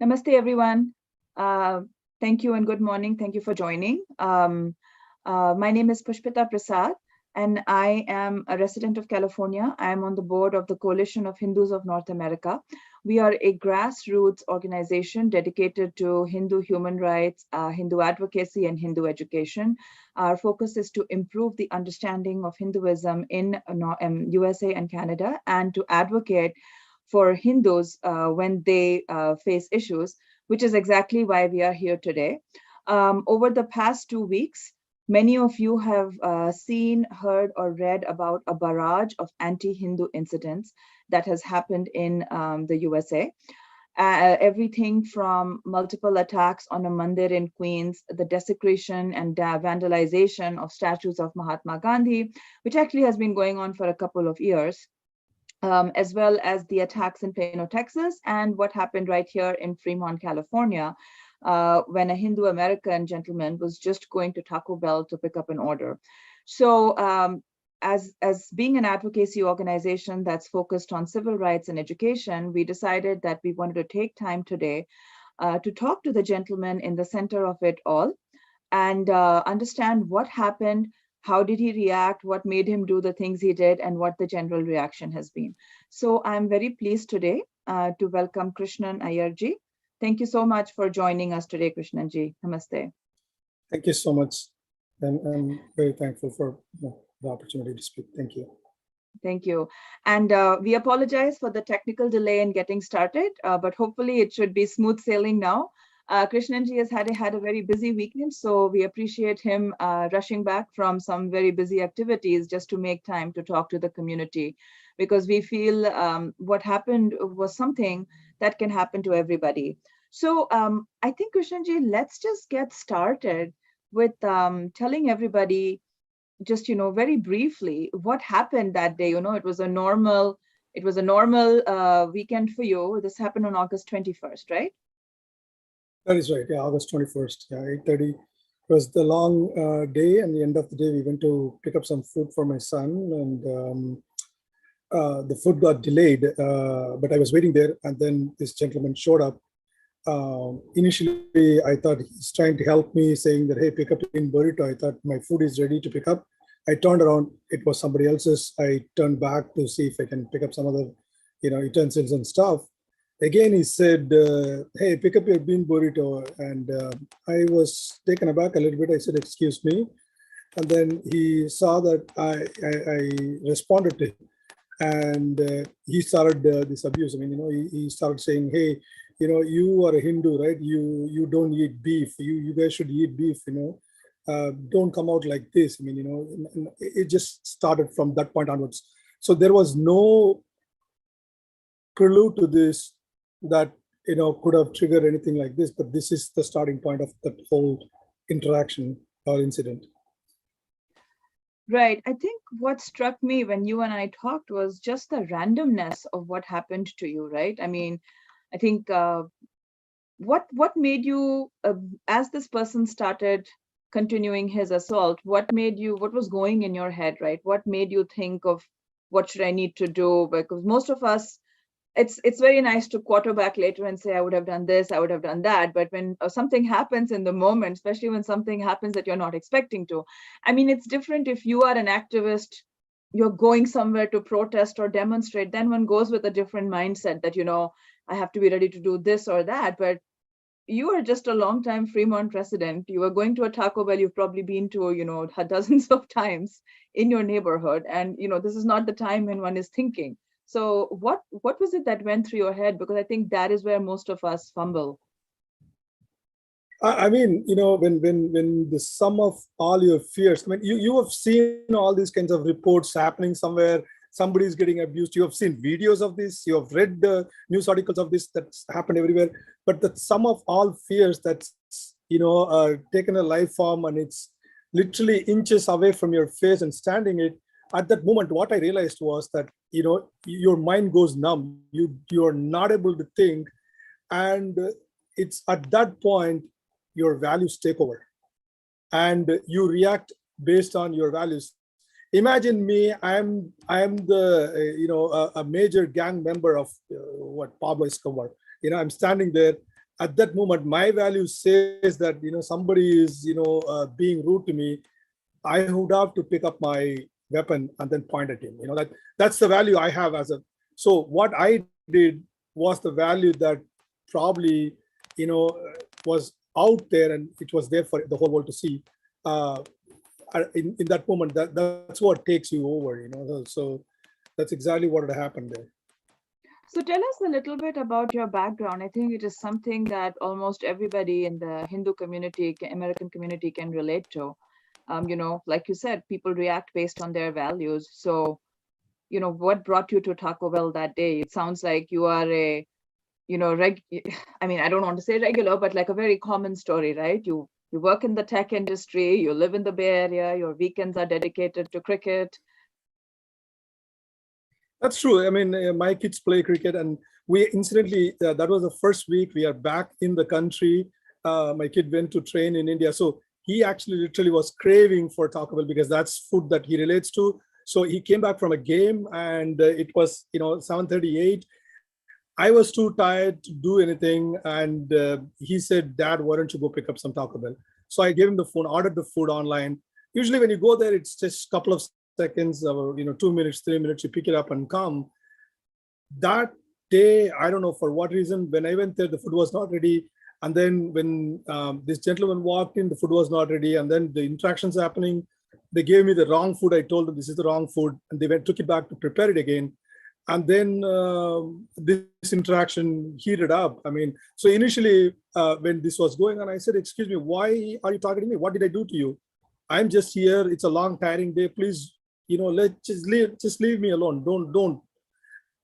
Namaste, everyone. Thank you and good morning. Thank you for joining. My name is Pushpita Prasad, and I am a resident of California. I am on the board of the Coalition of Hindus of North America. We are a grassroots organization dedicated to Hindu human rights, Hindu advocacy, and Hindu education. Our focus is to improve the understanding of Hinduism in USA and Canada, and to advocate for Hindus when they face issues, which is exactly why we are here today. Over the past 2 weeks, many of you have seen, heard, or read about a barrage of anti-Hindu incidents that has happened in the USA. Everything from multiple attacks on a mandir in Queens, the desecration and vandalization of statues of Mahatma Gandhi, which actually has been going on for a couple of years, as well as the attacks in Plano, Texas, and what happened right here in Fremont, California, when a Hindu American gentleman was just going to Taco Bell to pick up an order. So as being an advocacy organization that's focused on civil rights and education, we decided that we wanted to take time today to talk to the gentleman in the center of it all and understand what happened. How did he react? What made him do the things he did, and what the general reaction has been? So I'm very pleased today to welcome Krishnan Ayarji. Thank you so much for joining us today, Krishnanji. Namaste. Thank you so much. And I'm very thankful for the opportunity to speak. Thank you. Thank you. And we apologize for the technical delay in getting started, but hopefully it should be smooth sailing now. Krishnanji has had a very busy weekend, so we appreciate him rushing back from some very busy activities just to make time to talk to the community, because we feel what happened was something that can happen to everybody. So I think, Krishnanji, let's just get started with telling everybody just, very briefly what happened that day. It was a normal weekend for you. This happened on August 21st, right? That is right. Yeah, August 21st. Yeah, 8:30. It was the long day, and the end of the day, we went to pick up some food for my son, and the food got delayed. But I was waiting there, and then this gentleman showed up. Initially, I thought he's trying to help me, saying that, "Hey, pick up in burrito." I thought my food is ready to pick up. I turned around; it was somebody else's. I turned back to see if I can pick up some other, utensils and stuff. Again, he said, "Hey, pick up your bean burrito." And I was taken aback a little bit. I said, "Excuse me." And then he saw that I responded to him. And he started this abuse. I mean, he started saying, "Hey, you are a Hindu, right? You don't eat beef. You guys should eat beef, don't come out like this." I mean, it just started from that point onwards. So there was no prelude to this that could have triggered anything like this, but this is the starting point of that whole interaction or incident. Right. I think what struck me when you and I talked was just the randomness of what happened to you, right? I mean, I think what made you, as this person started continuing his assault, what was going in your head, right? What made you think of what should I need to do? Because most of us, it's very nice to quarterback later and say, I would have done this, I would have done that. But when something happens in the moment, especially when something happens that you're not expecting to, I mean, it's different if you are an activist, you're going somewhere to protest or demonstrate, then one goes with a different mindset that, I have to be ready to do this or that. But you are just a long-time Fremont resident. You are going to a Taco Bell you've probably been to, dozens of times in your neighborhood. And, this is not the time when one is thinking. So what was it that went through your head? Because I think that is where most of us fumble. I mean, when the sum of all your fears, I mean, you have seen all these kinds of reports happening somewhere. Somebody is getting abused. You have seen videos of this. You have read the news articles of this that's happened everywhere. But the sum of all fears that's, taken a life form, and it's literally inches away from your face and standing it. At that moment, what I realized was that, your mind goes numb. You're not able to think. And it's at that point, your values take over. And you react based on your values. Imagine me, I'm the, a major gang member of Pablo Escobar. I'm standing there at that moment, my value says that, somebody is, being rude to me, I would have to pick up my weapon and then point at him. That's the value I have so what I did was the value that probably, was out there and it was there for the whole world to see. In that moment, that's what takes you over, so that's exactly what had happened there. So tell us a little bit about your background. I think it is something that almost everybody in the Hindu community, American community can relate to. Like you said, people react based on their values. So, what brought you to Taco Bell that day? It sounds like you are a, I don't want to say regular, but like a very common story, right? You work in the tech industry, you live in the Bay Area, your weekends are dedicated to cricket. That's true. My kids play cricket, and we incidentally, that was the first week we are back in the country. My kid went to train in India. So he actually literally was craving for Taco Bell because that's food that he relates to. So he came back from a game and it was, 7:38. I was too tired to do anything. And he said, Dad, why don't you go pick up some Taco Bell? So I gave him the phone, ordered the food online. Usually when you go there, it's just a couple of seconds or 2 minutes, 3 minutes, you pick it up and come. That day, I don't know for what reason, when I went there, the food was not ready. And then when this gentleman walked in, the food was not ready. And then the interactions happening, they gave me the wrong food. I told them this is the wrong food, and they took it back to prepare it again. And then this interaction heated up. So initially when this was going on, I said, excuse me, why are you talking to me? What did I do to you? I'm just here. It's a long, tiring day. Please, let's just leave me alone. Don't.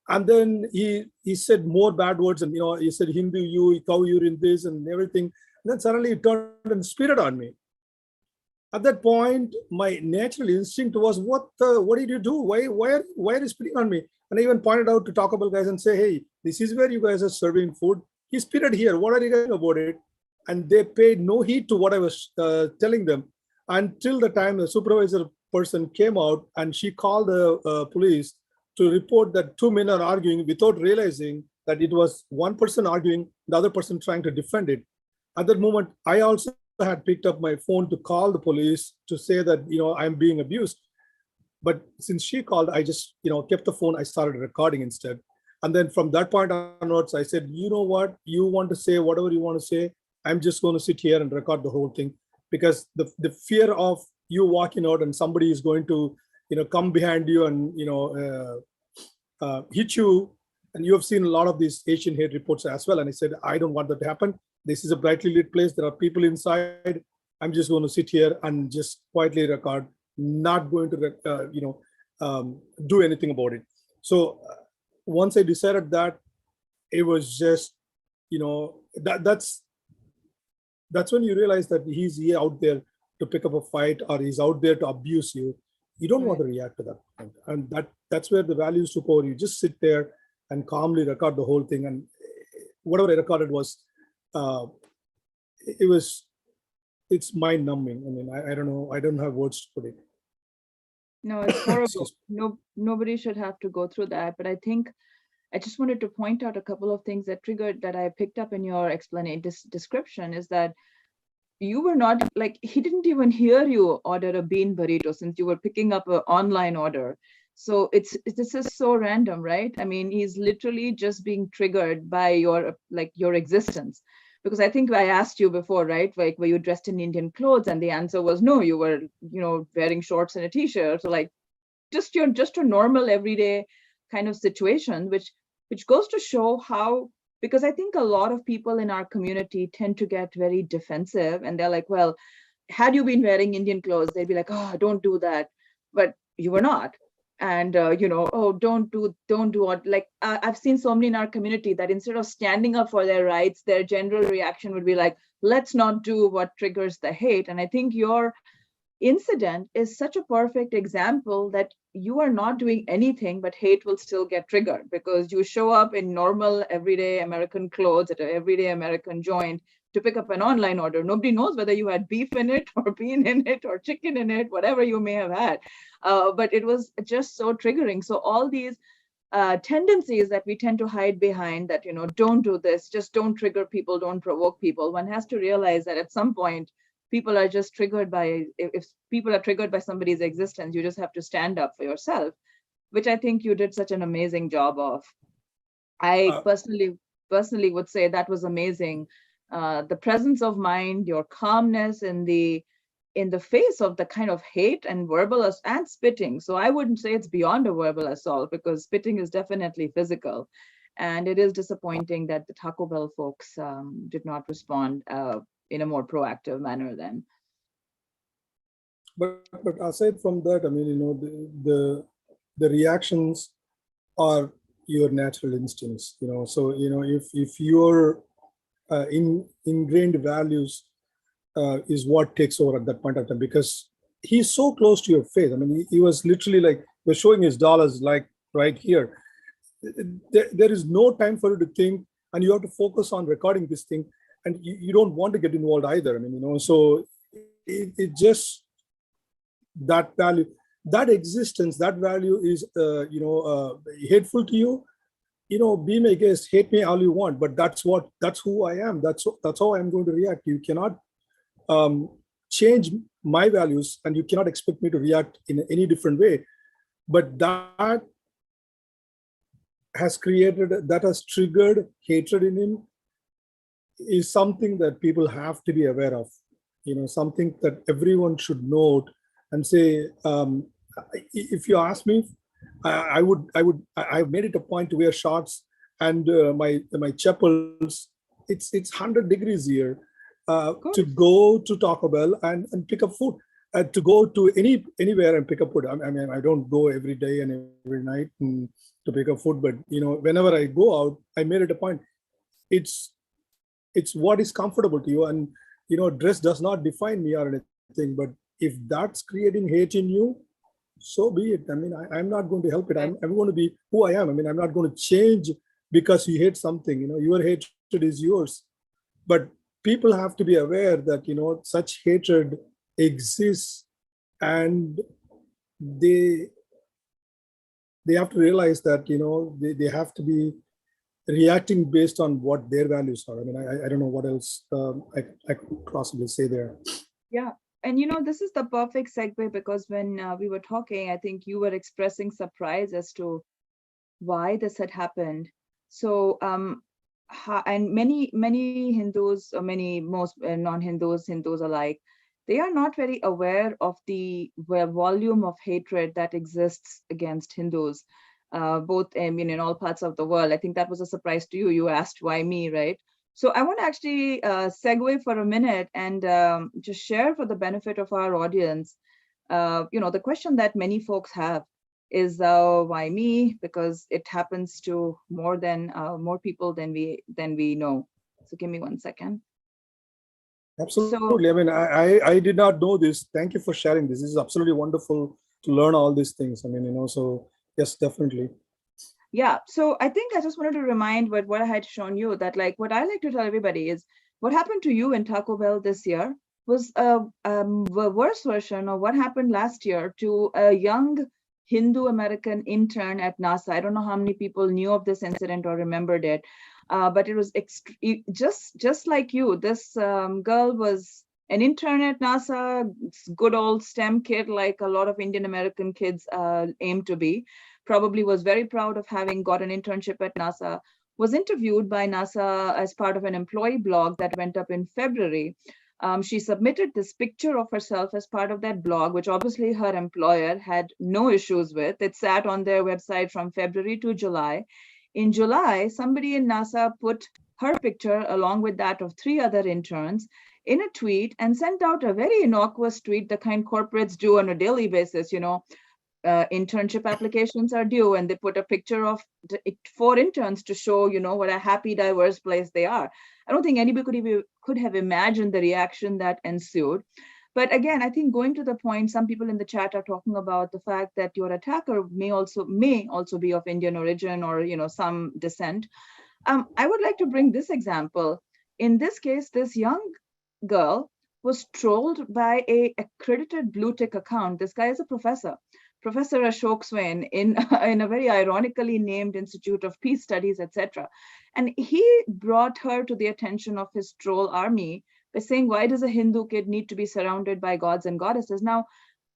And then he said more bad words, and he said Hindu, you, cow urine, this and everything. And then suddenly he turned and spitted on me. At that point, my natural instinct was, what did you do? Why are you spitting on me? And I even pointed out to Taco Bell guys and say, hey, this is where you guys are serving food. He spitted here. What are you doing about it? And they paid no heed to what I was telling them until the time the supervisor person came out and she called the police to report that two men are arguing without realizing that it was one person arguing, the other person trying to defend it. At that moment, I also had picked up my phone to call the police to say that, I'm being abused. But since she called, I just, kept the phone. I started recording instead. And then from that point onwards, I said, you know what, you want to say whatever you want to say. I'm just going to sit here and record the whole thing, because the fear of you walking out and somebody is going to, come behind you and, hit you. And you have seen a lot of these Asian hate reports as well. And I said, I don't want that to happen. This is a brightly lit place. There are people inside. I'm just going to sit here and just quietly record, not going to, do anything about it. So once I decided that, it was just, that's when you realize that he's out there to pick up a fight, or he's out there to abuse you. You don't want to react to that. And that's where the values took over. You just sit there and calmly record the whole thing. And whatever I recorded was, it's mind numbing. I don't know. I don't have words to put it. No, it's horrible. Nobody should have to go through that. But I think I just wanted to point out a couple of things that triggered, that I picked up in your description, is that you were not, like, he didn't even hear you order a bean burrito since you were picking up an online order. So this is so random, right? He's literally just being triggered by your existence. Because I think I asked you before, right? Like, were you dressed in Indian clothes? And the answer was no, you were, wearing shorts and a t-shirt. So like, just a normal everyday kind of situation, which goes to show how, because I think a lot of people in our community tend to get very defensive, and they're like, well, had you been wearing Indian clothes, they'd be like, oh, don't do that. But you were not. And, oh, don't do what, like, I've seen so many in our community that instead of standing up for their rights, their general reaction would be like, let's not do what triggers the hate. And I think your incident is such a perfect example that you are not doing anything, but hate will still get triggered because you show up in normal, everyday American clothes at an everyday American joint to pick up an online order. Nobody knows whether you had beef in it or bean in it or chicken in it, whatever you may have had. But it was just so triggering. So all these tendencies that we tend to hide behind, that, don't do this, just don't trigger people, don't provoke people. One has to realize that at some point, people are just triggered by, if people are triggered by somebody's existence, you just have to stand up for yourself, which I think you did such an amazing job of. I personally would say that was amazing. The presence of mind, your calmness in the face of the kind of hate and verbal and spitting. So I wouldn't say it's beyond a verbal assault, because spitting is definitely physical. And it is disappointing that the Taco Bell folks did not respond in a more proactive manner then. But aside from that, I mean, the reactions are your natural instincts, so, if your ingrained values is what takes over at that point of time, because he's so close to your face. I mean, he was literally like, we're showing his dollars like right here. There is no time for you to think, and you have to focus on recording this thing, and you don't want to get involved either. I mean, so it just, that value, that existence, that value is, hateful to you. Be my guest, hate me all you want, but that's who I am. That's how I'm going to react. You cannot change my values, and you cannot expect me to react in any different way. But that has triggered hatred in him, is something that people have to be aware of. Something that everyone should note and say, if you ask me, I've made it a point to wear shorts and my chappals. It's 100 degrees here. To go to Taco Bell and pick up food, to go to anywhere and pick up food. I mean, I don't go every day and every night to pick up food, but whenever I go out, I made it a point. It's what is comfortable to you, and dress does not define me or anything. But if that's creating hate in you, so be it. I mean, I'm not going to help it. I'm going to be who I am. I mean, I'm not going to change because you hate something. Your hatred is yours, but people have to be aware that such hatred exists, and they have to realize that they have to be reacting based on what their values are. I mean, I don't know what else I could possibly say there. Yeah, and this is the perfect segue, because when we were talking, I think you were expressing surprise as to why this had happened. So and many Hindus, or most non-Hindus, Hindus alike, they are not very aware of the volume of hatred that exists against Hindus, both in all parts of the world. I think that was a surprise to you. You asked why me, right? So I want to actually segue for a minute and just share for the benefit of our audience, the question that many folks have is why me? Because it happens to more people than we know. So give me 1 second. Absolutely. I mean, I did not know this. Thank you for sharing this. This is absolutely wonderful to learn all these things. I mean, so yes, definitely. Yeah. So I think I just wanted to remind what I had shown you, that what I like to tell everybody is what happened to you in Taco Bell this year was a worse version of what happened last year to a young Hindu American intern at NASA. I don't know how many people knew of this incident or remembered it, but it was just like you. This girl was an intern at NASA, good old STEM kid, like a lot of Indian American kids aim to be. Probably was very proud of having got an internship at NASA, was interviewed by NASA as part of an employee blog that went up in February. She submitted this picture of herself as part of that blog, which obviously her employer had no issues with. It sat on their website from February to July. In July, somebody in NASA put her picture along with that of 3 other interns in a tweet and sent out a very innocuous tweet, the kind corporates do on a daily basis. Internship applications are due, and they put a picture of 4 interns to show, what a happy, diverse place they are. I don't think anybody could have imagined the reaction that ensued. But again, I think going to the point, some people in the chat are talking about the fact that your attacker may also be of Indian origin or, some descent. I would like to bring this example. In this case, this young girl was trolled by a accredited blue tick account. This guy is a professor, Professor Ashok Swain in, in a very ironically named Institute of Peace Studies, etc. And he brought her to the attention of his troll army by saying, why does a Hindu kid need to be surrounded by gods and goddesses? Now,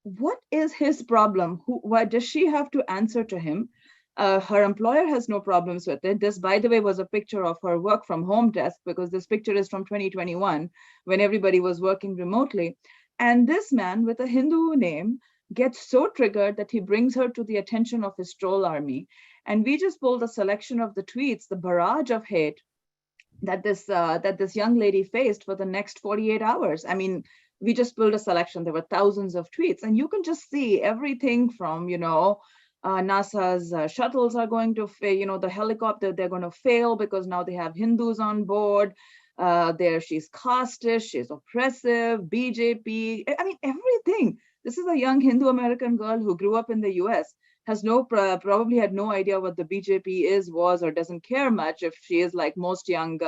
what is his problem? Why does she have to answer to him? Her employer has no problems with it. This, by the way, was a picture of her work from home desk, because this picture is from 2021 when everybody was working remotely. And this man with a Hindu name gets so triggered that he brings her to the attention of his troll army. And we just pulled a selection of the tweets, the barrage of hate that this young lady faced for the next 48 hours. I mean, we just pulled a selection. There were thousands of tweets, and you can just see everything from, NASA's shuttles are going to fail, the helicopter, they're going to fail because now they have Hindus on board. She's casteist, she's oppressive, BJP, I mean, everything. This is a young Hindu American girl who grew up in the US, has probably had no idea what the BJP was, or doesn't care much if she is like most young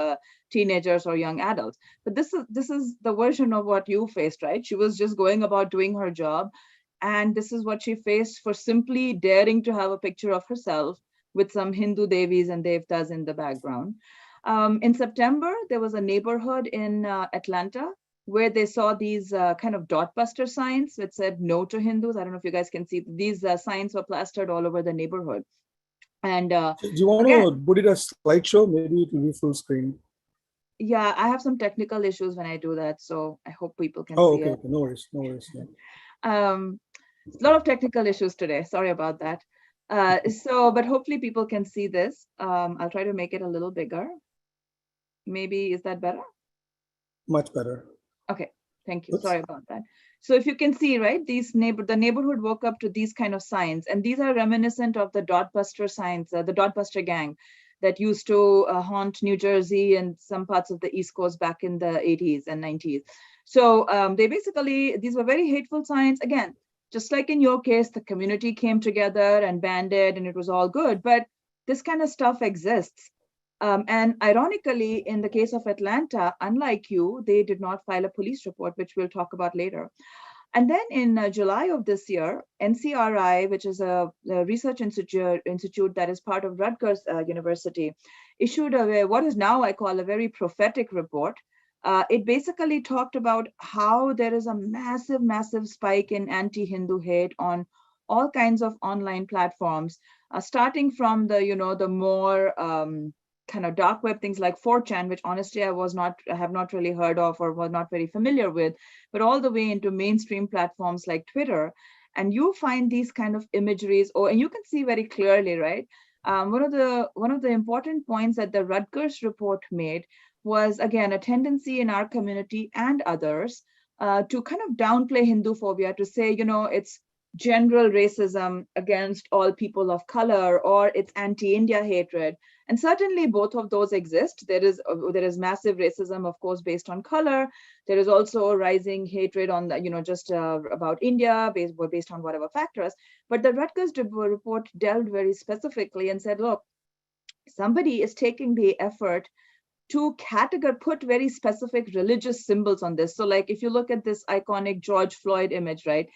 teenagers or young adults. But this is the version of what you faced, right? She was just going about doing her job. And this is what she faced for simply daring to have a picture of herself with some Hindu devis and devtas in the background. In September, there was a neighborhood in Atlanta where they saw these kind of dot-buster signs that said no to Hindus. I don't know if you guys can see, these signs were plastered all over the neighborhood. And do you want to put it as slideshow? Maybe it will be full screen. Yeah, I have some technical issues when I do that, so I hope people can see okay, it. Okay, no worries. A lot of technical issues today. Sorry about that. But hopefully people can see this. I'll try to make it a little bigger. Maybe, is that better? Much better. Okay, thank you. Oops. Sorry about that. So if you can see, right, the neighborhood woke up to these kind of signs, and these are reminiscent of the dot-buster signs, the dot-buster gang that used to haunt New Jersey and some parts of the East Coast back in the 80s and 90s. So these were very hateful signs. Again, just like in your case, the community came together and banded and it was all good, but this kind of stuff exists. And ironically, in the case of Atlanta, unlike you, they did not file a police report, which we'll talk about later. And then in July of this year, NCRI, which is a research institute that is part of Rutgers University, issued what is now I call a very prophetic report. It basically talked about how there is a massive, massive spike in anti-Hindu hate on all kinds of online platforms, starting from the more kind of dark web things like 4chan, which honestly I have not really heard of or was not very familiar with, but all the way into mainstream platforms like Twitter. And you find these kind of imageries, and you can see very clearly, right? One of the important points that the Rutgers report made was, again, a tendency in our community and others to kind of downplay Hinduphobia, to say, it's general racism against all people of color, or it's anti-India hatred. And certainly both of those exist. There is massive racism, of course, based on color. There is also rising hatred on the, about India based on whatever factors. But the Rutgers report delved very specifically and said, look, somebody is taking the effort to put very specific religious symbols on this. So like, if you look at this iconic George Floyd image, right?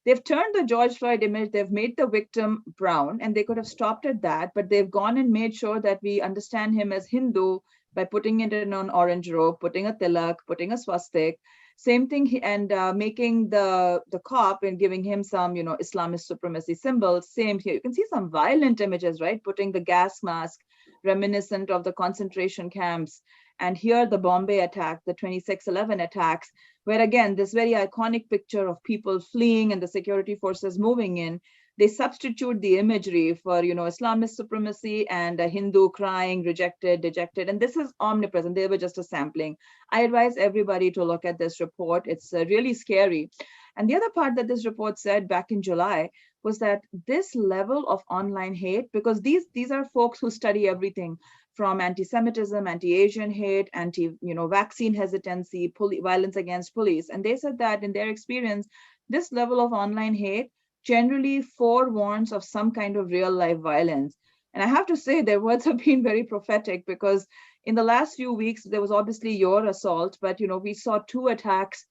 They've turned the George Floyd image, they've made the victim brown, and they could have stopped at that, but they've gone and made sure that we understand him as Hindu by putting it in an orange robe, putting a tilak, putting a swastik. Same thing, and making the cop and giving him some, Islamist supremacy symbols. Same here. You can see some violent images, right? Putting the gas mask, reminiscent of the concentration camps. And here the Bombay attack, the 26/11 attacks, where again, this very iconic picture of people fleeing and the security forces moving in, they substitute the imagery for, Islamist supremacy and a Hindu crying, rejected, dejected. And this is omnipresent. They were just a sampling. I advise everybody to look at this report. It's really scary. And the other part that this report said back in July was that this level of online hate, because these are folks who study everything from anti-Semitism, anti-Asian hate, vaccine hesitancy, violence against police. And they said that in their experience, this level of online hate generally forewarns of some kind of real life violence. And I have to say their words have been very prophetic, because in the last few weeks, there was obviously your assault, but we saw 2 attacks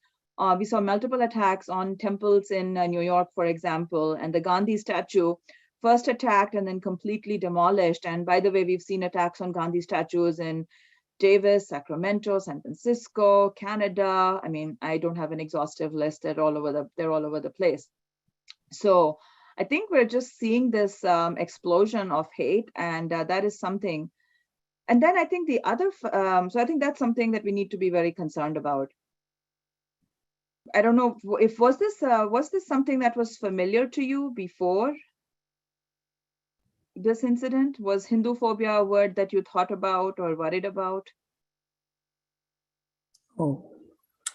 We saw multiple attacks on temples in New York, for example, and the Gandhi statue first attacked and then completely demolished. And by the way, we've seen attacks on Gandhi statues in Davis, Sacramento, San Francisco, Canada. I mean, I don't have an exhaustive list. They're all over the place. So I think we're just seeing this explosion of hate, and that is something. And then I think the other, so I think that's something that we need to be very concerned about. I don't know if was this something that was familiar to you before this incident? Was Hinduphobia a word that you thought about or worried about? Oh,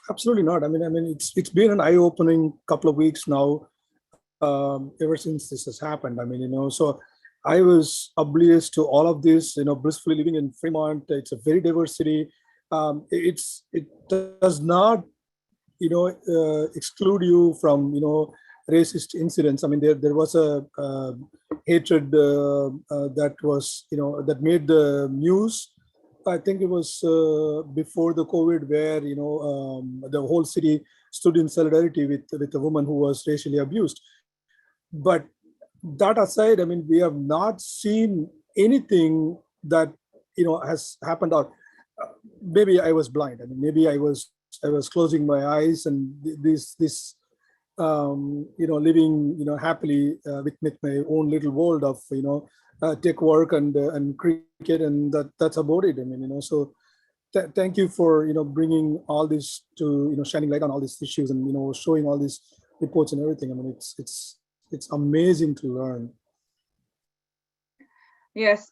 absolutely not. I mean, it's been an eye-opening couple of weeks now, ever since this has happened. I mean, so I was oblivious to all of this. Blissfully living in Fremont. It's a very diverse city. It does not, exclude you from, racist incidents. I mean, there was a hatred that was, that made the news. I think it was before the COVID, where the whole city stood in solidarity with a woman who was racially abused. But that aside, I mean, we have not seen anything that has happened. Or maybe I was blind. I mean, maybe I was closing my eyes, and this living happily with my own little world of tech work and cricket, and that's about it. I mean, so thank you for bringing all this to shining light on all these issues, and showing all these reports and everything. I mean, it's amazing to learn. Yes,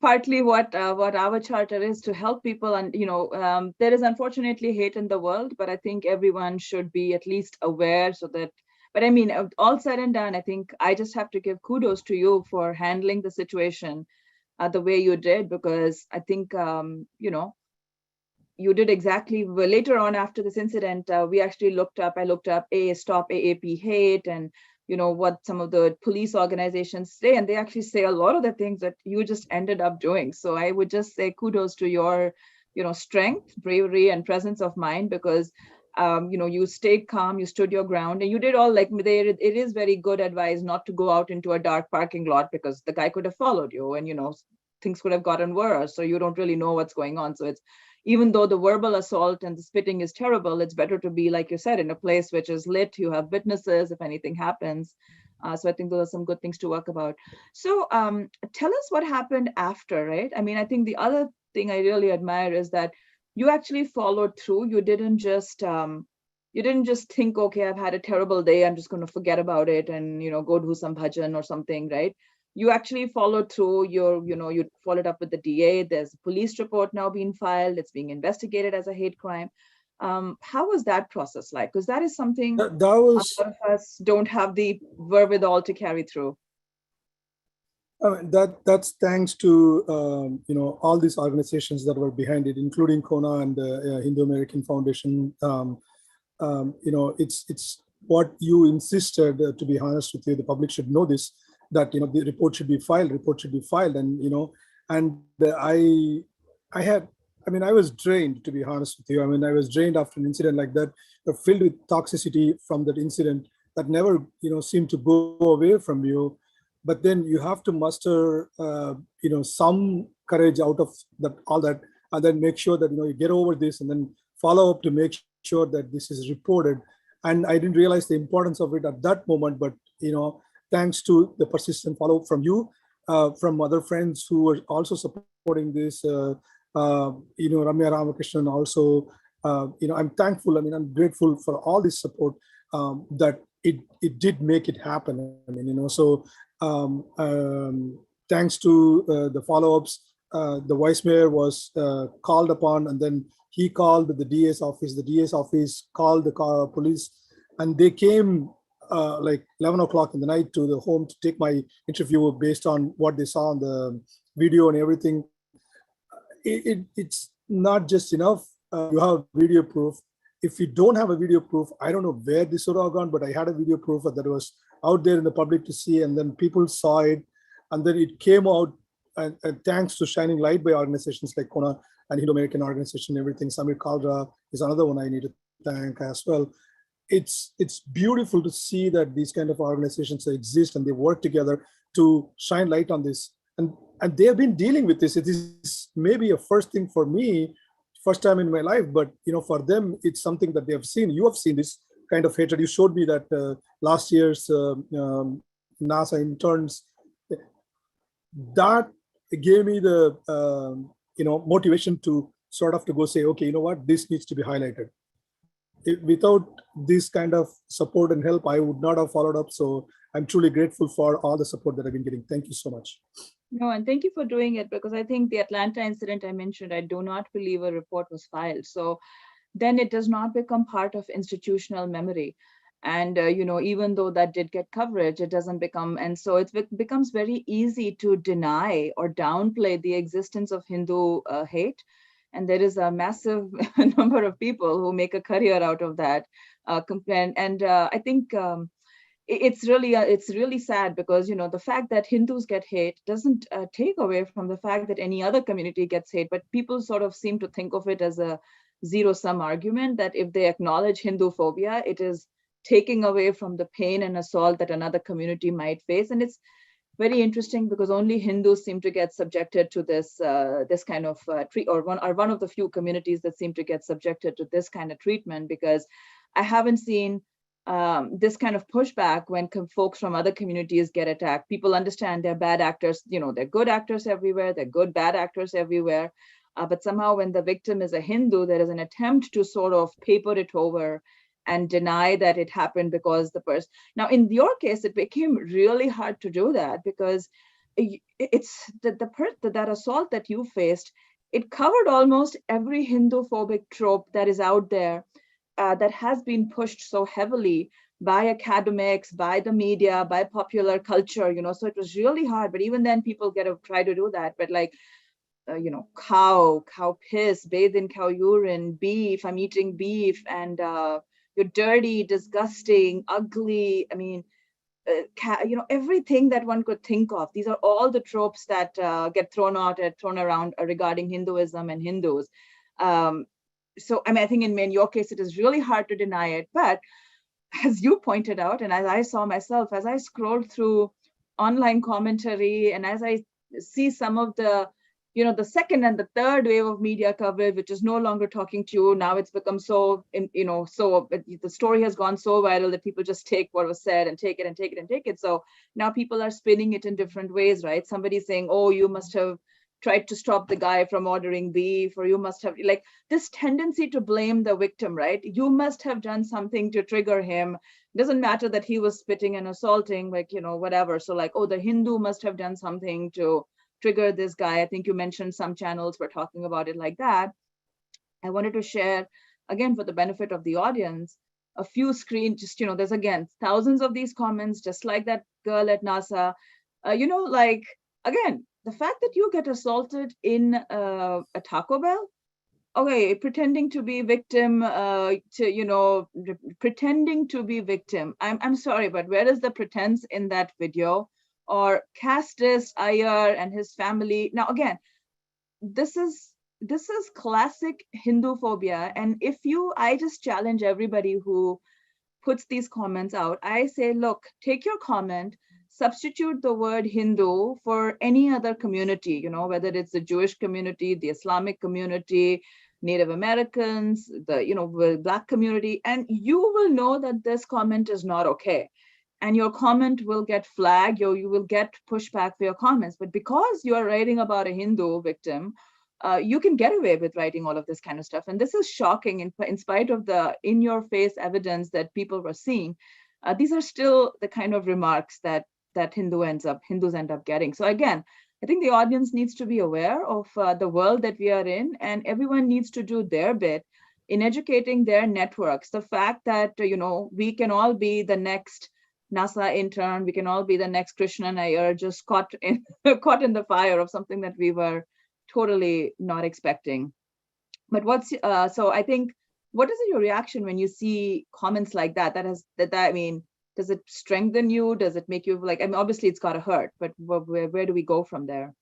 partly what our charter is to help people, and there is unfortunately hate in the world, but I think everyone should be at least aware, so that. But I mean, all said and done, I think I just have to give kudos to you for handling the situation the way you did, because I think you did exactly. Well, later on after this incident, we actually I looked up Stop AAP Hate, and what some of the police organizations say, and they actually say a lot of the things that you just ended up doing. So I would just say kudos to your strength, bravery, and presence of mind, because you stayed calm, you stood your ground, and you did all, like, it is very good advice not to go out into a dark parking lot, because the guy could have followed you, and things could have gotten worse, so you don't really know what's going on. So it's, even though the verbal assault and the spitting is terrible, it's better to be, like you said, in a place which is lit. You have witnesses if anything happens. So I think those are some good things to work about. So tell us what happened after, right? I mean, I think the other thing I really admire is that you actually followed through. You didn't just think, okay, I've had a terrible day, I'm just going to forget about it and go do some bhajan or something, right? You actually followed through. You followed up with the DA. There's a police report now being filed. It's being investigated as a hate crime. How was that process like? Because that is something that was, a lot of us don't have the wherewithal to carry through. That's thanks to all these organizations that were behind it, including CoHNA and the Hindu American Foundation. It's what you insisted. To be honest with you, the public should know this, that the report should be filed. And I was drained, to be honest with you. I mean, I was drained after an incident like that, filled with toxicity from that incident that never seemed to go away from you. But then you have to muster some courage out of all that, and then make sure that you get over this, and then follow up to make sure that this is reported. And I didn't realize the importance of it at that moment, but thanks to the persistent follow-up from you, from other friends who were also supporting this, Ramya Ramakrishnan also, I'm thankful. I mean, I'm grateful for all this support, that it did make it happen. I mean, so thanks to the follow-ups, the vice mayor was called upon, and then he called the DA's office. The DA's office called the police, and they came like 11 o'clock in the night to the home to take my interview based on what they saw on the video and everything. It's not just enough. You have video proof. If you don't have a video proof, I don't know where this would have gone, but I had a video proof that was out there in the public to see, and then people saw it, and then it came out, and thanks to shining light by organizations like CoHNA and Hindu American Organization and everything. Samir Kaldra is another one I need to thank as well. It's beautiful to see that these kind of organizations exist and they work together to shine light on this. And they have been dealing with this. It is maybe a first thing for me, first time in my life, but for them, it's something that they have seen. You have seen this kind of hatred. You showed me that last year's NASA interns. That gave me the motivation to sort of to go say, okay, you know what, this needs to be highlighted. Without this kind of support and help, I would not have followed up. So I'm truly grateful for all the support that I've been getting. Thank you so much. No, and thank you for doing it, because I think the Atlanta incident I mentioned, I do not believe a report was filed. So then it does not become part of institutional memory. And, even though that did get coverage, it doesn't become, and so it becomes very easy to deny or downplay the existence of Hindu hate. And there is a massive number of people who make a career out of that. I think it's really sad, because the fact that Hindus get hate doesn't take away from the fact that any other community gets hate, but people sort of seem to think of it as a zero-sum argument, that if they acknowledge Hinduphobia, it is taking away from the pain and assault that another community might face. And it's very interesting, because only Hindus seem to get subjected to this kind of one of the few communities that seem to get subjected to this kind of treatment, because I haven't seen this kind of pushback when folks from other communities get attacked. People understand they're bad actors, they're good actors everywhere, they're good bad actors everywhere. But somehow when the victim is a Hindu, there is an attempt to sort of paper it over and deny that it happened because the person. Now, in your case, it became really hard to do that, because it's that assault that you faced, it covered almost every Hinduphobic trope that is out there, that has been pushed so heavily by academics, by the media, by popular culture, so it was really hard. But even then, people try to do that. But like, cow piss, bathe in cow urine, beef, I'm eating beef, and you're dirty, disgusting, ugly. I mean, everything that one could think of. These are all the tropes that get thrown around regarding Hinduism and Hindus. So I mean, I think in your case, it is really hard to deny it. But as you pointed out, and as I saw myself, as I scrolled through online commentary, and as I see some of the the second and the third wave of media coverage, which is no longer talking to you. Now it's become so, the story has gone so viral that people just take what was said and take it and take it and take it. So now people are spinning it in different ways, right? Somebody's saying, oh, you must have tried to stop the guy from ordering beef, or you must have, like, this tendency to blame the victim, right? You must have done something to trigger him. It doesn't matter that he was spitting and assaulting, like, whatever. So like, oh, the Hindu must have done something to trigger this guy. I think you mentioned some channels were talking about it like that. I wanted to share, again, for the benefit of the audience, a few there's again thousands of these comments, just like that girl at NASA. Like, again, the fact that you get assaulted in a Taco Bell, okay, pretending to be victim, pretending to be victim. I'm sorry, but where is the pretense in that video? Or Castis Iyer and his family. Now, again, this is classic Hinduphobia. And I just challenge everybody who puts these comments out. I say, look, take your comment, substitute the word Hindu for any other community, whether it's the Jewish community, the Islamic community, Native Americans, the Black community, and you will know that this comment is not okay. And your comment will get flagged, you will get pushback for your comments. But because you are writing about a Hindu victim, you can get away with writing all of this kind of stuff. And this is shocking in spite of the in-your-face evidence that people were seeing. These are still the kind of remarks that Hindus end up getting. So again, I think the audience needs to be aware of the world that we are in, and everyone needs to do their bit in educating their networks. The fact that, we can all be the next NASA intern, we can all be the next Krishnan Iyer, just caught in the fire of something that we were totally not expecting. But so I think, what is your reaction when you see comments like that? I mean, does it strengthen you? Does it make you like, I mean, obviously it's got to hurt, but where do we go from there?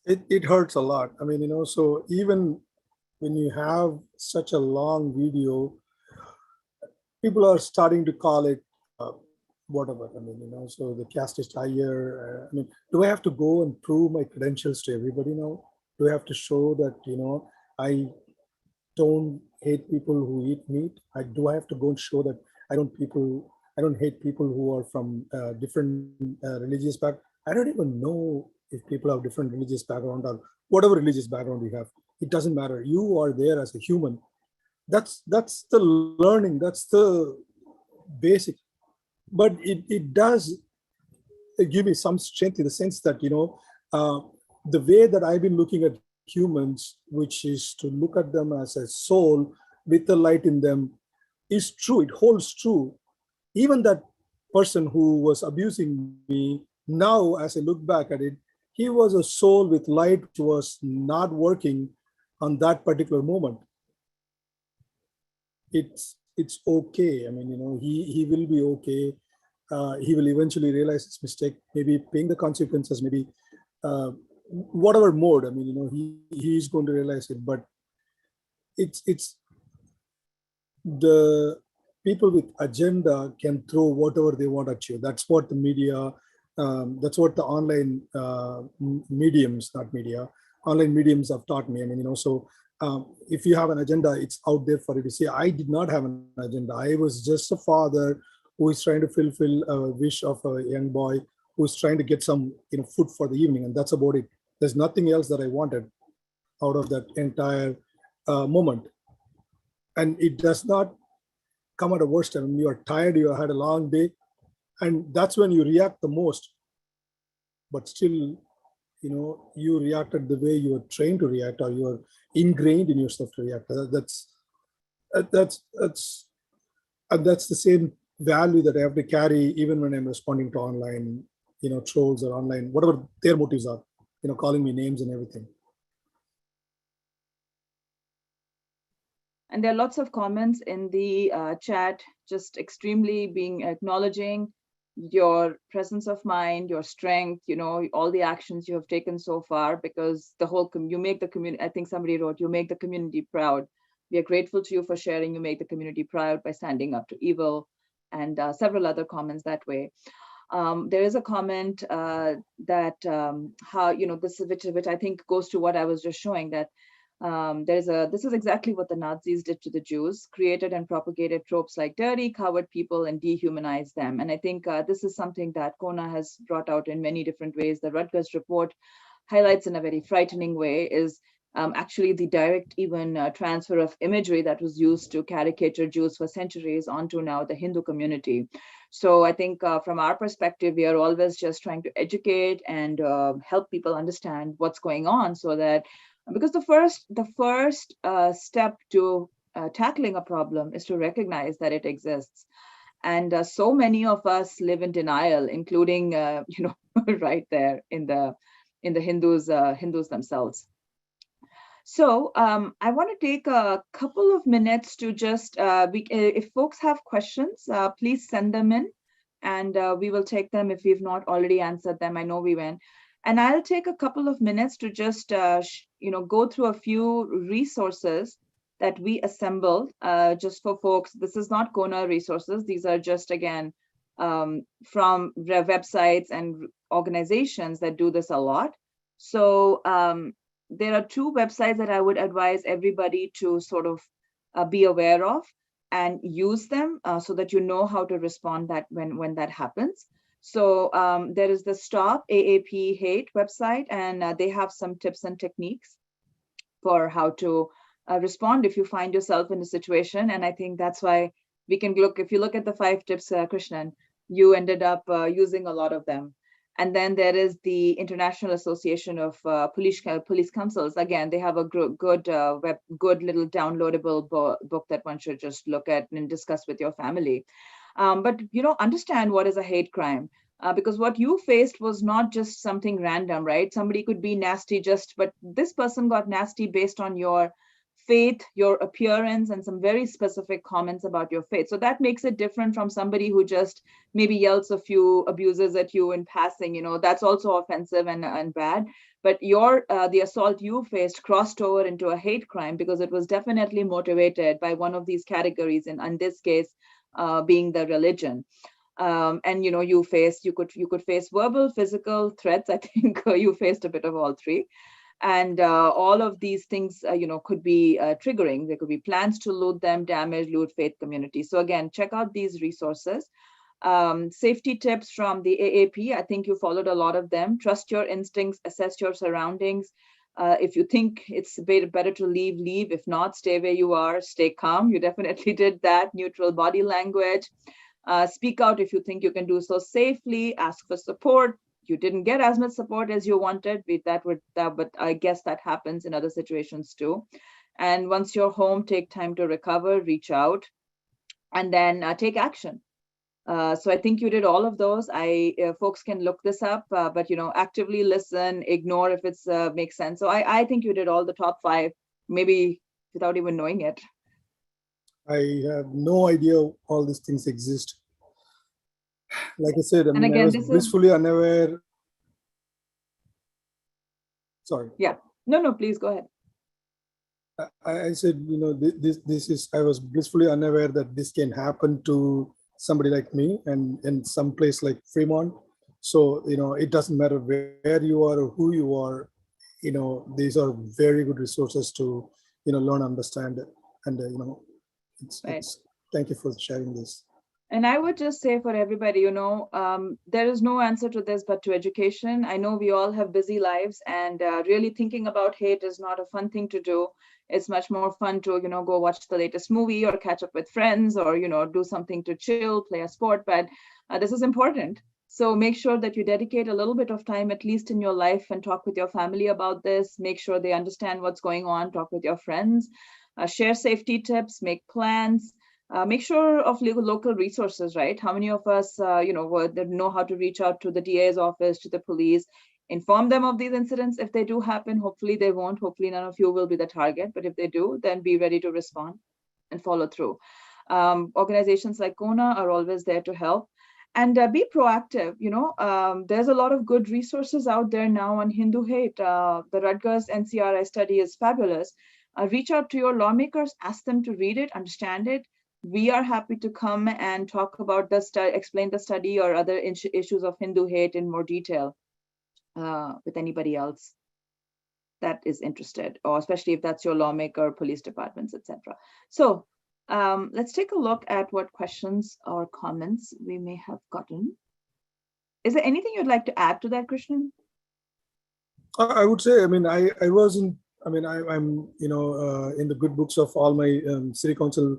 It hurts a lot. I mean, so even when you have such a long video, people are starting to call it whatever. I mean, so the caste is higher. I mean, do I have to go and prove my credentials to everybody now? Do I have to show that, I don't hate people who eat meat? Do I have to go and show that I don't hate people who are from different religious background? I don't even know if people have different religious background or whatever religious background you have. It doesn't matter. You are there as a human. That's the learning. That's the basic. But it does give me some strength in the sense that, the way that I've been looking at humans, which is to look at them as a soul with the light in them, is true. It holds true. Even that person who was abusing me, now as I look back at it, he was a soul with light which was not working on that particular moment. It's okay. I mean, he will be okay. He will eventually realize his mistake, maybe paying the consequences, maybe whatever mode. I mean, he's going to realize it. But it's the people with agenda can throw whatever they want at you. That's what the media, that's what the online mediums, not media, online mediums have taught me. I mean, so if you have an agenda, it's out there for you to see. I did not have an agenda. I was just a father who is trying to fulfill a wish of a young boy who is trying to get some food for the evening, and that's about it. There's nothing else that I wanted out of that entire moment. And it does not come at a worst time. When you are tired, you had a long day, and that's when you react the most. But still, you reacted the way you were trained to react, or you are ingrained in yourself to react. That's the same value that I have to carry even when I'm responding to online, trolls or online, whatever their motives are, calling me names and everything. And there are lots of comments in the chat, just extremely acknowledging your presence of mind, your strength, all the actions you have taken so far, because you make the community, I think somebody wrote, you make the community proud. We are grateful to you for sharing. You make the community proud by standing up to evil, and several other comments that way. There is a comment that how, which I think goes to what I was just showing, that this is exactly what the Nazis did to the Jews, created and propagated tropes like dirty, coward people, and dehumanized them. And I think this is something that CoHNA has brought out in many different ways. The Rutgers Report highlights in a very frightening way is actually the direct transfer of imagery that was used to caricature Jews for centuries onto now the Hindu community. So I think from our perspective, we are always just trying to educate and help people understand what's going on, so that, because the first step to tackling a problem is to recognize that it exists. And so many of us live in denial, including right there in the Hindus themselves. So I want to take a couple of minutes to just, if folks have questions, please send them in, and we will take them if we've not already answered them. I know we went. And I'll take a couple of minutes to just, go through a few resources that we assembled just for folks. This is not CoHNA resources. These are just, again, from websites and organizations that do this a lot. So there are two websites that I would advise everybody to sort of be aware of and use them so that you know how to respond when that happens. So there is the Stop AAP Hate website, and they have some tips and techniques for how to respond if you find yourself in a situation. And I think that's why we can look, if you look at the 5 tips, Krishnan, you ended up using a lot of them. And then there is the International Association of Police Councils. Again, they have a good little downloadable book that one should just look at and discuss with your family. But understand what is a hate crime, because what you faced was not just something random, right? Somebody could be nasty but this person got nasty based on your faith, your appearance, and some very specific comments about your faith. So that makes it different from somebody who just maybe yells a few abuses at you in passing. That's also offensive and bad. but the assault you faced crossed over into a hate crime because it was definitely motivated by one of these categories, and in this case, being the religion. And you could face verbal, physical threats. I think you faced a bit of all three. And all of these things, could be triggering. There could be plans to loot them, damage, loot faith community. So again, check out these resources. Safety tips from the AAP. I think you followed a lot of them. Trust your instincts, assess your surroundings. If you think it's better to leave, leave. If not, stay where you are, stay calm. You definitely did that. Neutral body language. Speak out if you think you can do so safely. Ask for support. You didn't get as much support as you wanted, but I guess that happens in other situations too. And once you're home, take time to recover, reach out, and then take action. So I think you did all of those. Folks can look this up, but actively listen, ignore if it's makes sense. So I think you did all the top 5, maybe without even knowing it. I have no idea all these things exist. Like I said, And again, I was blissfully unaware. Sorry. Yeah. No, please go ahead. I said, this is, I was blissfully unaware that this can happen to somebody like me and in some place like Fremont. So, it doesn't matter where you are or who you are, these are very good resources to, learn, understand, and, Right. Thank you for sharing this. And I would just say for everybody, there is no answer to this but to education. I know we all have busy lives, and really thinking about hate is not a fun thing to do. It's much more fun to, go watch the latest movie or catch up with friends or, do something to chill, play a sport. But this is important. So make sure that you dedicate a little bit of time, at least in your life, and talk with your family about this. Make sure they understand what's going on. Talk with your friends. Share safety tips. Make plans. Make sure of local resources, right? How many of us, know how to reach out to the DA's office, to the police, inform them of these incidents if they do happen. Hopefully they won't. Hopefully none of you will be the target. But if they do, then be ready to respond and follow through. Organizations like CoHNA are always there to help. And be proactive. There's a lot of good resources out there now on Hindu hate. The Rutgers NCRI study is fabulous. Reach out to your lawmakers, ask them to read it, understand it. We are happy to come and talk about explain the study or other issues of Hindu hate in more detail with anybody else that is interested, or especially if that's your lawmaker, police departments, etc. So let's take a look at what questions or comments we may have gotten. Is there anything you'd like to add to that, Krishnan? I would say, I wasn't, I'm, in the good books of all my city council,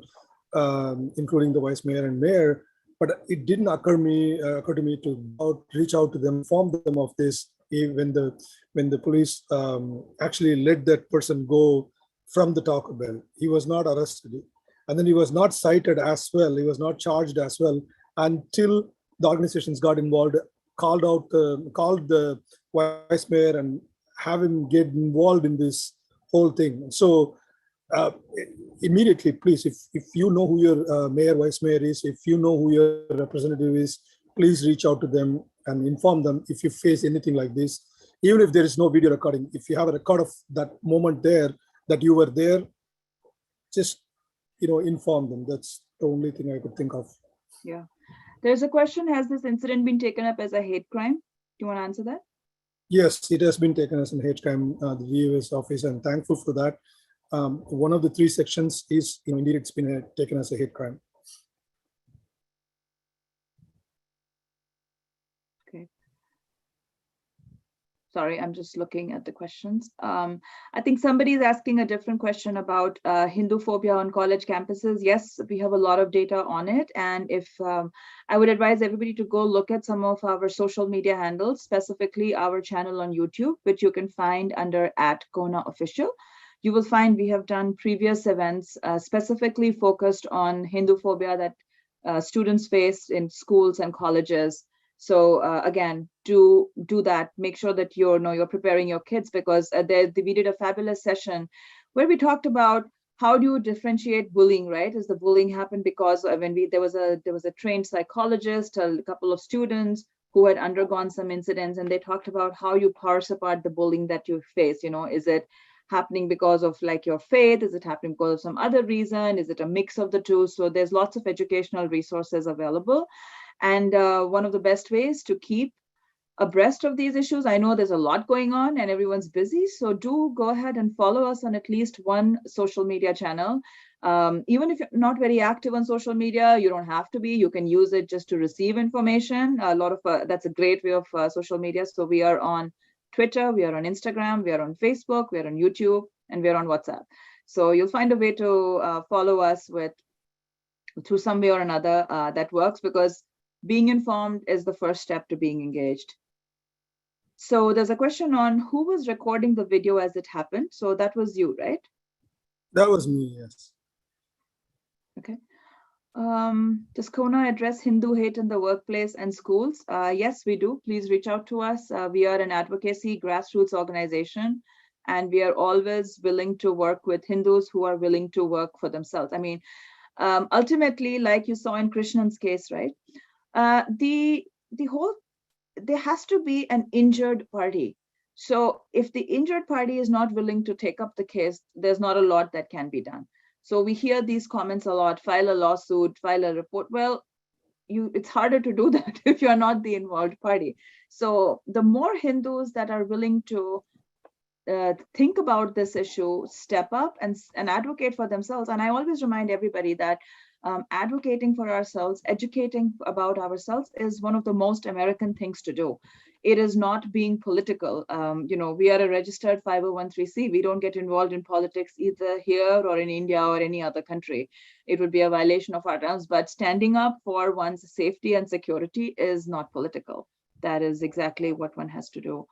including the vice mayor and mayor, but it didn't occur to me to reach out to them, inform them of this when the police actually let that person go from the Taco Bell. He was not arrested, and then he was not cited as well. He was not charged as well until the organizations got involved, called the vice mayor and have him get involved in this whole thing. So immediately, please, if you know who your mayor, vice mayor is, if you know who your representative is, please reach out to them and inform them if you face anything like this. Even if there is no video recording, if you have a record of that moment there, that you were there, just inform them. That's the only thing I could think of. Yeah. There's a question, has this incident been taken up as a hate crime? Do you want to answer that? Yes, it has been taken as a hate crime, the DA's office. I'm thankful for that. One of the 3 sections is, indeed, it's been taken as a hate crime. Okay. Sorry, I'm just looking at the questions. I think somebody's asking a different question about Hinduphobia on college campuses. Yes, we have a lot of data on it. And if I would advise everybody to go look at some of our social media handles, specifically our channel on YouTube, which you can find under @CoHNA Official. You will find we have done previous events specifically focused on Hinduphobia that students face in schools and colleges. So again, do that. Make sure that you're preparing your kids, because we did a fabulous session where we talked about how do you differentiate bullying, right? Does the bullying happen because when there was a trained psychologist, a couple of students who had undergone some incidents, and they talked about how you parse apart the bullying that you face. Is it happening because of like your faith? Is it happening because of some other reason? Is it a mix of the two? So there's lots of educational resources available. And one of the best ways to keep abreast of these issues, I know there's a lot going on and everyone's busy, so do go ahead and follow us on at least one social media channel. Even if you're not very active on social media, you don't have to be. You can use it just to receive information. A lot of that's a great way of social media. So we are on Twitter, we are on Instagram, we are on Facebook, we are on YouTube, and we are on WhatsApp. So you'll find a way to follow us through some way or another that works, because being informed is the first step to being engaged. So there's a question on who was recording the video as it happened. So that was you, right? That was me, yes. Okay. Does CoHNA address Hindu hate in the workplace and schools? Yes, we do. Please reach out to us. We are an advocacy grassroots organization, and we are always willing to work with Hindus who are willing to work for themselves. I mean, ultimately, like you saw in Krishnan's case, right? There has to be an injured party. So if the injured party is not willing to take up the case, there's not a lot that can be done. So we hear these comments a lot: file a lawsuit, file a report. Well, it's harder to do that if you're not the involved party. So the more Hindus that are willing to think about this issue, step up and advocate for themselves. And I always remind everybody that advocating for ourselves, educating about ourselves is one of the most American things to do. It is not being political. We are a registered 501(c)(3). We don't get involved in politics either here or in India or any other country. It would be a violation of our terms, but standing up for one's safety and security is not political. That is exactly what one has to do.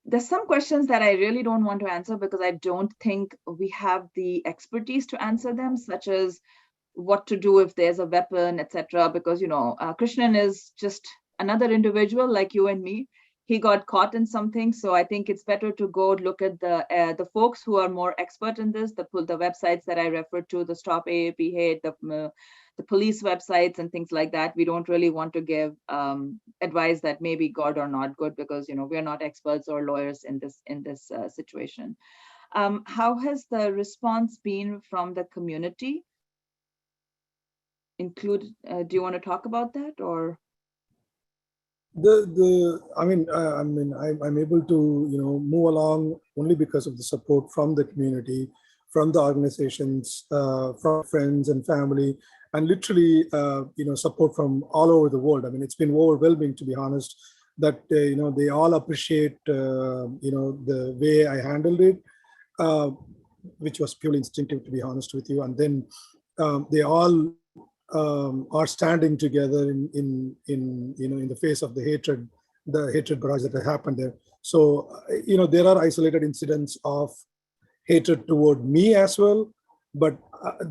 There's some questions that I really don't want to answer because I don't think we have the expertise to answer them, such as what to do if there's a weapon, etc. Because, Krishnan is just another individual like you and me. He got caught in something. So I think it's better to go look at the folks who are more expert in this, the websites that I referred to, the Stop AAP Hate, the police websites and things like that. We don't really want to give advice that may be good or not good, because we're not experts or lawyers in this situation. How has the response been from the community? Do you want to talk about that, or? I'm able to move along only because of the support from the community, from the organizations, from friends and family, and literally support from all over the world. I mean, it's been overwhelming, to be honest, that they all appreciate the way I handled it, which was purely instinctive, to be honest with you. And then they all are standing together in the face of the hatred barrage that happened there. So there are isolated incidents of hatred toward me as well, but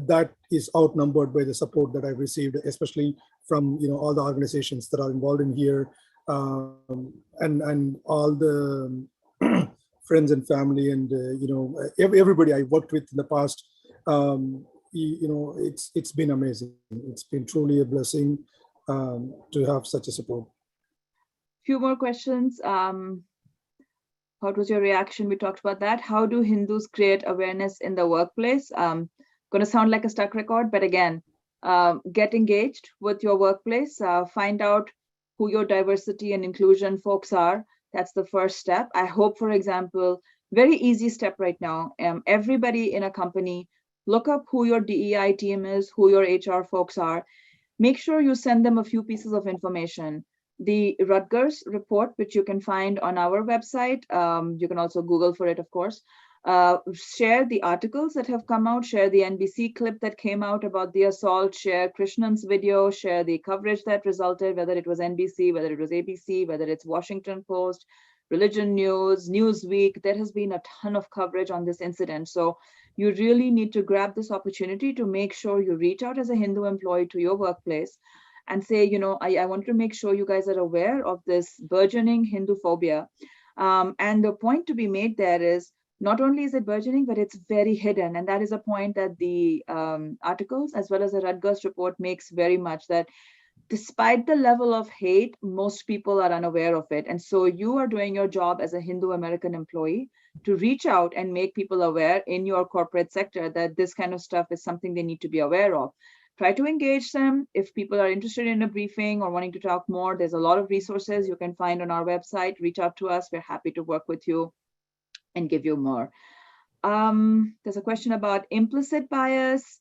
that is outnumbered by the support that I've received, especially from all the organizations that are involved in here, and all the friends and family, and everybody I worked with in the past. It's been amazing. It's been truly a blessing to have such a support. Few more questions. What was your reaction? We talked about that. How do Hindus create awareness in the workplace? Going to sound like a stuck record, but again, get engaged with your workplace. Find out who your diversity and inclusion folks are. That's the first step. I hope, for example, very easy step right now. Everybody in a company, look up who your DEI team is, who your HR folks are. Make sure you send them a few pieces of information. The Rutgers Report, which you can find on our website. You can also Google for it, of course. Share the articles that have come out, share the NBC clip that came out about the assault, share Krishnan's video, share the coverage that resulted, whether it was NBC, whether it was ABC, whether it's Washington Post, Religion News, Newsweek. There has been a ton of coverage on this incident. So you really need to grab this opportunity to make sure you reach out as a Hindu employee to your workplace and say, I want to make sure you guys are aware of this burgeoning Hinduphobia. And the point to be made there is, not only is it burgeoning, but it's very hidden. And that is a point that the articles, as well as the Rutgers report, makes very much, that despite the level of hate, most people are unaware of it. And so you are doing your job as a Hindu American employee to reach out and make people aware in your corporate sector that this kind of stuff is something they need to be aware of. Try to engage them. If people are interested in a briefing or wanting to talk more, there's a lot of resources you can find on our website. Reach out to us. We're happy to work with you and give you more. There's a question about implicit bias.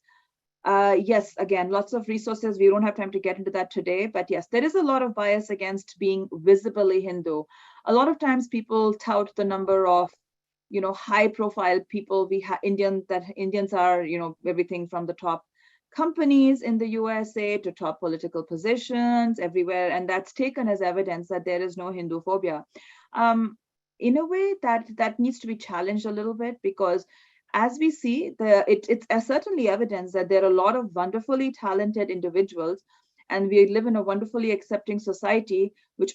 Yes, again, lots of resources. We don't have time to get into that today, but yes, there is a lot of bias against being visibly Hindu. A lot of times people tout the number of, high profile people we have, Indians are, everything from the top companies in the USA to top political positions everywhere. And that's taken as evidence that there is no Hinduphobia. In a way that needs to be challenged a little bit, because as we see, it's certainly evidence that there are a lot of wonderfully talented individuals, and we live in a wonderfully accepting society which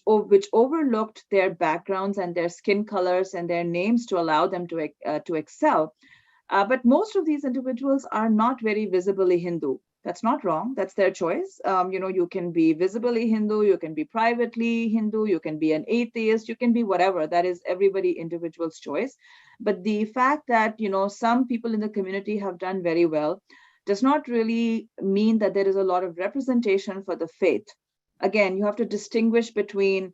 overlooked their backgrounds and their skin colors and their names to allow them to excel. But most of these individuals are not very visibly Hindu. That's not wrong. That's their choice. You can be visibly Hindu, you can be privately Hindu, you can be an atheist, you can be whatever. That is everybody individual's choice. But the fact that, some people in the community have done very well does not really mean that there is a lot of representation for the faith. Again, you have to distinguish between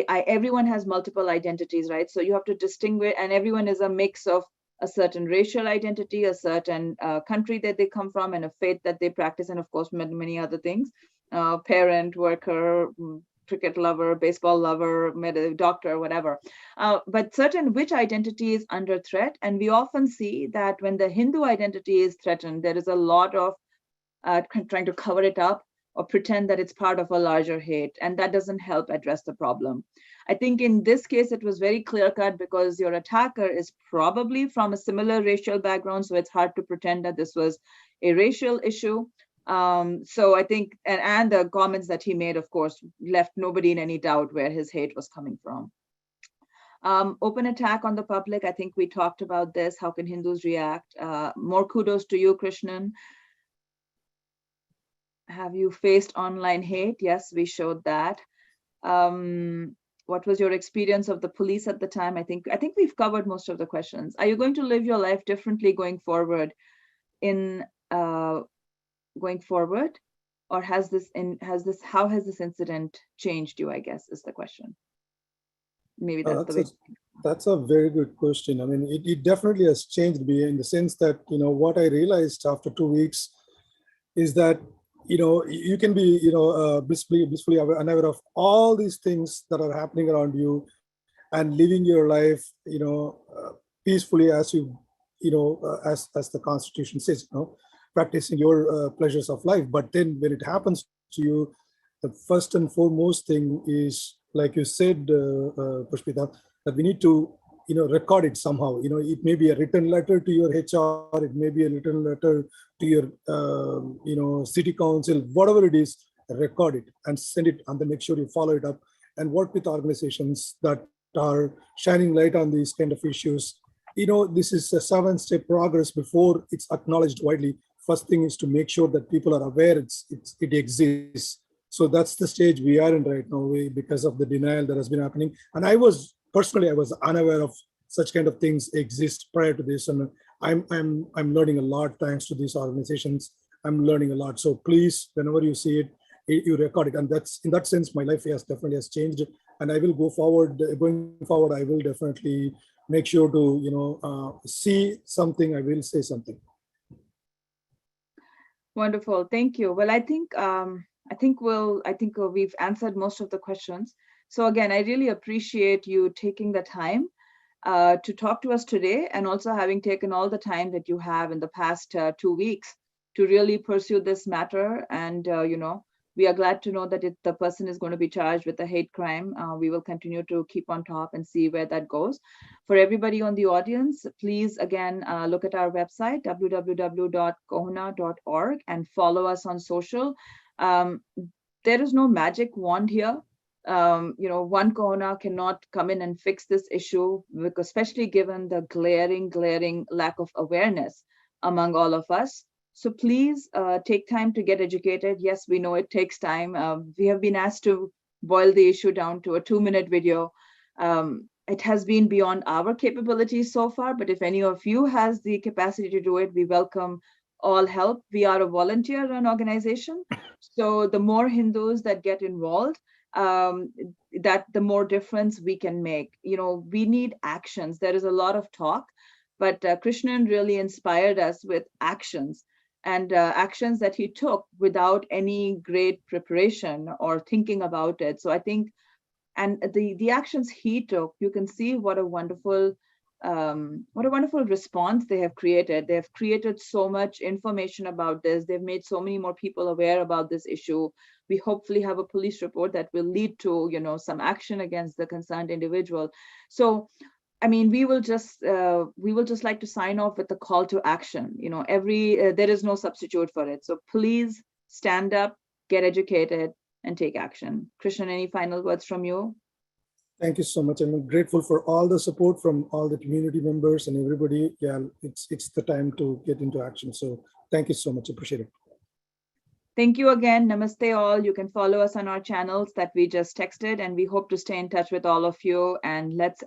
everyone has multiple identities, right? So you have to distinguish, and everyone is a mix of a certain racial identity, a certain country that they come from, and a faith that they practice, and of course, many other things, parent, worker, cricket lover, baseball lover, doctor, whatever. But certain which identity is under threat. And we often see that when the Hindu identity is threatened, there is a lot of trying to cover it up or pretend that it's part of a larger hate. And that doesn't help address the problem. I think in this case, it was very clear cut because your attacker is probably from a similar racial background. So it's hard to pretend that this was a racial issue. So I think, and the comments that he made, of course, left nobody in any doubt where his hate was coming from. Open attack on the public. I think we talked about this. How can Hindus react? More kudos to you, Krishnan. Have you faced online hate? Yes, we showed that. What was your experience of the police at the time? I think we've covered most of the questions. Are you going to live your life differently going forward or how has this incident changed you, I guess, is the question. Maybe that's a very good question. I mean, it definitely has changed me in the sense that, what I realized after 2 weeks is that, you can be, blissfully unaware of all these things that are happening around you and living your life, peacefully as as the Constitution says, practicing your pleasures of life. But then when it happens to you, the first and foremost thing is, like you said, Pushpita, that we need to, record it somehow. It may be a written letter to your HR, it may be a written letter to your, city council, whatever it is, record it and send it, and then make sure you follow it up and work with organizations that are shining light on these kind of issues. This is a 7-step progress before it's acknowledged widely. First thing is to make sure that people are aware it exists. So that's the stage we are in right now because of the denial that has been happening. And I was unaware of such kind of things exist prior to this. And I'm learning a lot thanks to these organizations. I'm learning a lot. So please, whenever you see it, you record it. And that's, in that sense, my life definitely has changed. And I will going forward, I will definitely make sure to, see something, I will say something. Wonderful, thank you. Well, I think we've answered most of the questions. So again, I really appreciate you taking the time to talk to us today, and also having taken all the time that you have in the past 2 weeks to really pursue this matter. And we are glad to know that the person is going to be charged with a hate crime. We will continue to keep on top and see where that goes. For everybody on the audience, please again look at our website, www.cohna.org, and follow us on social. There is no magic wand here. One CoHNA cannot come in and fix this issue, because especially given the glaring lack of awareness among all of us. So please take time to get educated. Yes, we know it takes time. We have been asked to boil the issue down to a 2-minute video. It has been beyond our capabilities so far, but if any of you has the capacity to do it, we welcome all help. We are a volunteer-run organization, so the more Hindus that get involved, that the more difference we can make. We need actions. There is a lot of talk, but Krishnan really inspired us with actions, and actions that he took without any great preparation or thinking about it. So I think, and the actions he took, you can see what a wonderful response they have created. They have created so much information about this. They've made so many more people aware about this issue. We hopefully have a police report that will lead to, some action against the concerned individual. So, I mean, we will just like to sign off with a call to action. There is no substitute for it. So please stand up, get educated, and take action. Krishnan, any final words from you? Thank you so much. I'm grateful for all the support from all the community members and everybody. Yeah, it's the time to get into action. So thank you so much. Appreciate it. Thank you again. Namaste all. You can follow us on our channels that we just texted, and we hope to stay in touch with all of you. And let's